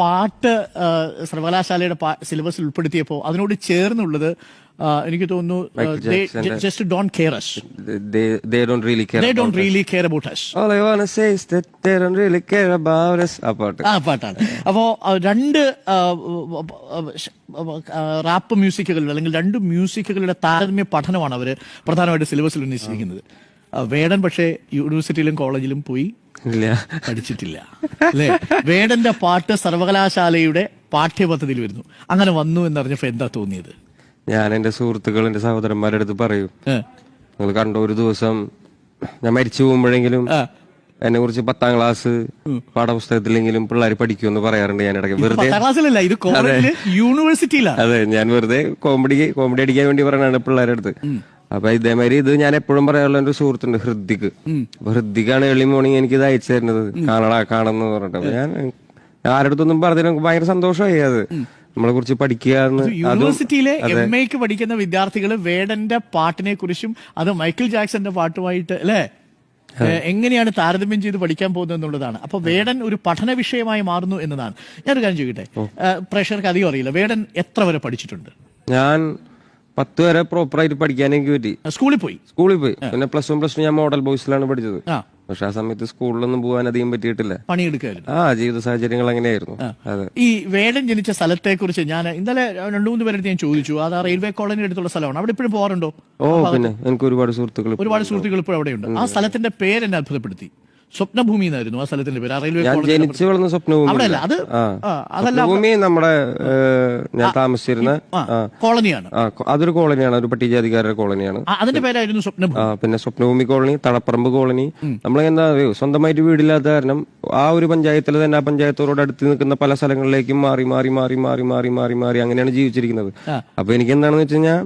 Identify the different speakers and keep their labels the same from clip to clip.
Speaker 1: പാട്ട് സർവകലാശാലയുടെ സിലബസിൽ ഉൾപ്പെടുത്തിയപ്പോൾ അതിനോട് ചേർന്നുള്ളത് എനിക്ക് തോന്നുന്നു just don't care us.
Speaker 2: They don't really care.
Speaker 1: They don't really care about us.
Speaker 2: All I wanna say is that they don't really care about us.
Speaker 1: ആ പാട്ടാണ്. അപ്പോ രണ്ട് റാപ്പ് മ്യൂസിക്കുകളുടെ അല്ലെങ്കിൽ രണ്ട് മ്യൂസിക്കുകളുടെ താരതമ്യ പഠനമാണ് അവര് പ്രധാനമായിട്ട് സിലബസിൽ ഉന്നയിച്ചിരിക്കുന്നത്. വേടൻ പക്ഷേ യൂണിവേഴ്സിറ്റിയിലും കോളേജിലും പോയി പഠിച്ചിട്ടില്ല അല്ലെ. വേടന്റെ പാട്ട് സർവകലാശാലയുടെ പാഠ്യപദ്ധതിയിൽ വരുന്നു. അങ്ങനെ വന്നു എന്നറിഞ്ഞപ്പോ എന്താ തോന്നിയത്?
Speaker 2: ഞാൻ എന്റെ സുഹൃത്തുക്കൾ എന്റെ സഹോദരന്മാരുടെ അടുത്ത് പറയും, നിങ്ങൾ കണ്ടോ ഒരു ദിവസം ഞാൻ മരിച്ചു പോകുമ്പോഴെങ്കിലും എന്നെ കുറിച്ച് 10ാം ക്ലാസ് പാഠപുസ്തകത്തിലെങ്കിലും പിള്ളേർ പഠിക്കുമെന്ന് പറയാറുണ്ട്. ഞാൻ ഇടയ്ക്ക് വെറുതെ
Speaker 1: യൂണിവേഴ്സിറ്റിയിലാണ്.
Speaker 2: അതെ, ഞാൻ വെറുതെ കോമഡി അടിക്കാൻ വേണ്ടി പറയണാണ് പിള്ളേരുടെ അടുത്ത്. അപ്പൊ ഇതേമാതിരി ഇത് ഞാൻ എപ്പോഴും പറയാനുള്ള എന്റെ സുഹൃത്തുണ്ട് ഹൃദിക്. അപ്പൊ ഹൃദിക്കാണ് ഏർലി മോർണിംഗ് എനിക്ക് ഇത് അയച്ചു തരുന്നത്, കാണണമെന്ന് പറഞ്ഞിട്ട്. അപ്പൊ ഞാൻ ആരുടെ അടുത്തൊന്നും പറഞ്ഞതിന് എനിക്ക് ഭയങ്കര സന്തോഷമായി. അത് നമ്മളെ കുറിച്ച് പഠിക്കുക.
Speaker 1: യൂണിവേഴ്സിറ്റിയിലെ MA പഠിക്കുന്ന വിദ്യാർത്ഥികൾ വേടന്റെ പാട്ടിനെ കുറിച്ചും അത് മൈക്കിൾ ജാക്സന്റെ പാട്ടുമായിട്ട് അല്ലെ എങ്ങനെയാണ് താരതമ്യം ചെയ്ത് പഠിക്കാൻ പോകുന്നത് എന്നുള്ളതാണ്. അപ്പൊ വേടൻ ഒരു പഠന വിഷയമായി മാറുന്നു എന്നതാണ്. ഞാനൊരു കാര്യം ചോദിക്കട്ടെ, പ്രേക്ഷകർക്ക് അധികം അറിയില്ല, വേടൻ എത്ര വരെ പഠിച്ചിട്ടുണ്ട്?
Speaker 2: ഞാൻ 10 വരെ പ്രോപ്പറായിട്ട് പഠിക്കാൻ എനിക്ക് പറ്റി. സ്കൂളിൽ പോയി. പിന്നെ +1 +2 ഞാൻ മോഡൽ ബോയ്സിലാണ് പഠിച്ചത്. പക്ഷെ ആ സമയത്ത് സ്കൂളിലൊന്നും പോകാൻ അധികം പറ്റിയിട്ടില്ല, പണിയെടുക്കായിരുന്നു. ജീവിത സാഹചര്യങ്ങൾ അങ്ങനെയായിരുന്നു.
Speaker 1: ഈ വേടൻ ജനിച്ച സ്ഥലത്തെ കുറിച്ച് ഞാൻ ഇന്നലെ 2-3 പേരെടുത്ത് ഞാൻ ചോദിച്ചു. അത് റെയിൽവേ കോളനി അടുത്തുള്ള സ്ഥലമാണ്. അവിടെ ഇപ്പോഴും പോകാറുണ്ടോ?
Speaker 2: പിന്നെ എനിക്ക് ഒരുപാട് സുഹൃത്തുക്കൾ
Speaker 1: ഇപ്പോൾ അവിടെയുണ്ട്. ആ സ്ഥലത്തിന്റെ പേര് എന്നെ അത്ഭുതപ്പെടുത്തി. സ്വപ്നഭൂമി എന്നായിരുന്നു ആ സ്ഥലത്തിന്റെ പേര്. റെയിൽവേ
Speaker 2: ജനിച്ചു വളർന്ന സ്വപ്നഭൂമി നമ്മുടെ ഞാൻ താമസിച്ചിരുന്ന
Speaker 1: കോളനിയാണ്.
Speaker 2: അതൊരു കോളനിയാണ്, ഒരു പട്ടികജാതിക്കാരുടെ കോളനിയാണ്.
Speaker 1: അതിന്റെ പേരായിരുന്നു സ്വപ്നഭൂമി.
Speaker 2: പിന്നെ സ്വപ്നഭൂമി കോളനി, തളപ്പറമ്പ് കോളനി. നമ്മളെന്താ സ്വന്തമായിട്ട് വീടില്ലാത്ത കാരണം ആ ഒരു പഞ്ചായത്തിൽ തന്നെ ആ പഞ്ചായത്തോട് അടുത്ത് നിൽക്കുന്ന പല സ്ഥലങ്ങളിലേക്കും മാറി മാറി മാറി മാറി മാറി മാറി മാറി അങ്ങനെയാണ് ജീവിച്ചിരിക്കുന്നത്. അപ്പൊ എനിക്ക് എന്താണെന്ന് വെച്ച് കഴിഞ്ഞാൽ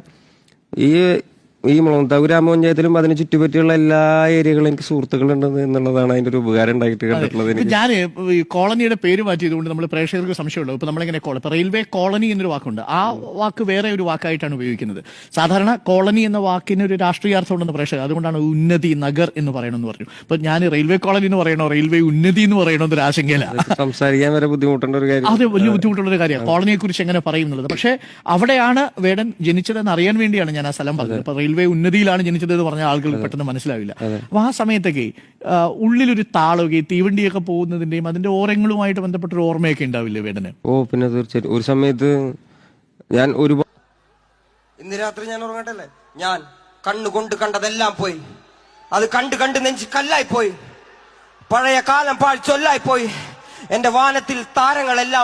Speaker 2: ഈ മുളന്താവ് ഗ്രാമപഞ്ചായത്തിലും അതിന് ചുറ്റുപറ്റിയുള്ള എല്ലാ ഏരിയകളും എനിക്ക് സുഹൃത്തുക്കളുണ്ട് എന്നുള്ളതാണ് അതിന്റെ ഒരു ഉപകാരം ഉണ്ടായിട്ട് കണ്ടിട്ടുള്ളത്.
Speaker 1: ഞാൻ ഈ കോളനിയുടെ പേര് മാറ്റിയതുകൊണ്ട് നമ്മൾ പ്രേക്ഷകർക്ക് സംശയമുള്ളൂ. ഇപ്പൊ നമ്മളിങ്ങനെ റെയിൽവേ കോളനി എന്നൊരു വാക്കുണ്ട്, ആ വാക്ക് വേറെ ഒരു വാക്കായിട്ടാണ് ഉപയോഗിക്കുന്നത്. സാധാരണ കോളനി എന്ന വാക്കിന് ഒരു രാഷ്ട്രീയാർത്ഥം ഉണ്ടെന്ന് പ്രേക്ഷകർ, അതുകൊണ്ടാണ് ഉന്നതി നഗർ എന്ന് പറയണമെന്ന് പറഞ്ഞു. അപ്പൊ ഞാൻ റെയിൽവേ കോളനി എന്ന് പറയണോ റെയിൽവേ ഉന്നതി എന്ന് പറയണോ എന്നൊരു ആശങ്കയിലാണ്.
Speaker 2: സംസാരിക്കാൻ വരെ ബുദ്ധിമുട്ടുള്ള ഒരു കാര്യം.
Speaker 1: അത് വലിയ ബുദ്ധിമുട്ടുള്ള ഒരു കാര്യമാണ് കോളനിയെ കുറിച്ച് എങ്ങനെ പറയും എന്നുള്ളത്. പക്ഷെ അവിടെയാണ് വേടൻ ജനിച്ചതെന്ന് അറിയാൻ വേണ്ടിയാണ് ഞാൻ ആ സ്ഥലം പറഞ്ഞത്. അപ്പൊ റെയിൽവേ ഉന്നതിയിലാണ് ജനിച്ചത് എന്ന് പറഞ്ഞ ആളുകൾ പെട്ടെന്ന് മനസ്സിലാവില്ല. അപ്പൊ ആ സമയത്തൊക്കെ ഉള്ളിലൊരു താളമൊക്കെ തീവണ്ടിയൊക്കെ പോകുന്നതിന്റെയും അതിന്റെ ഓരങ്ങളുമായിട്ട് ബന്ധപ്പെട്ടൊരു ഓർമ്മയൊക്കെ ഉണ്ടാവില്ലേ വേടന്?
Speaker 2: പിന്നെ തീർച്ചയായിട്ടും. ഒരു സമയത്ത് ഞാൻ ഇന്ന് രാത്രി ഞാൻ ഉറങ്ങട്ടല്ലേ, ഞാൻ കണ്ണുകൊണ്ട് കണ്ടതെല്ലാം പോയി, അത് കണ്ട് കണ്ട് നെഞ്ച് കല്ലായി പോയി, പഴയ കാലം പാഴ്ചൊല്ലായി പോയി, എന്റെ വാനത്തിൽ താരങ്ങളെല്ലാം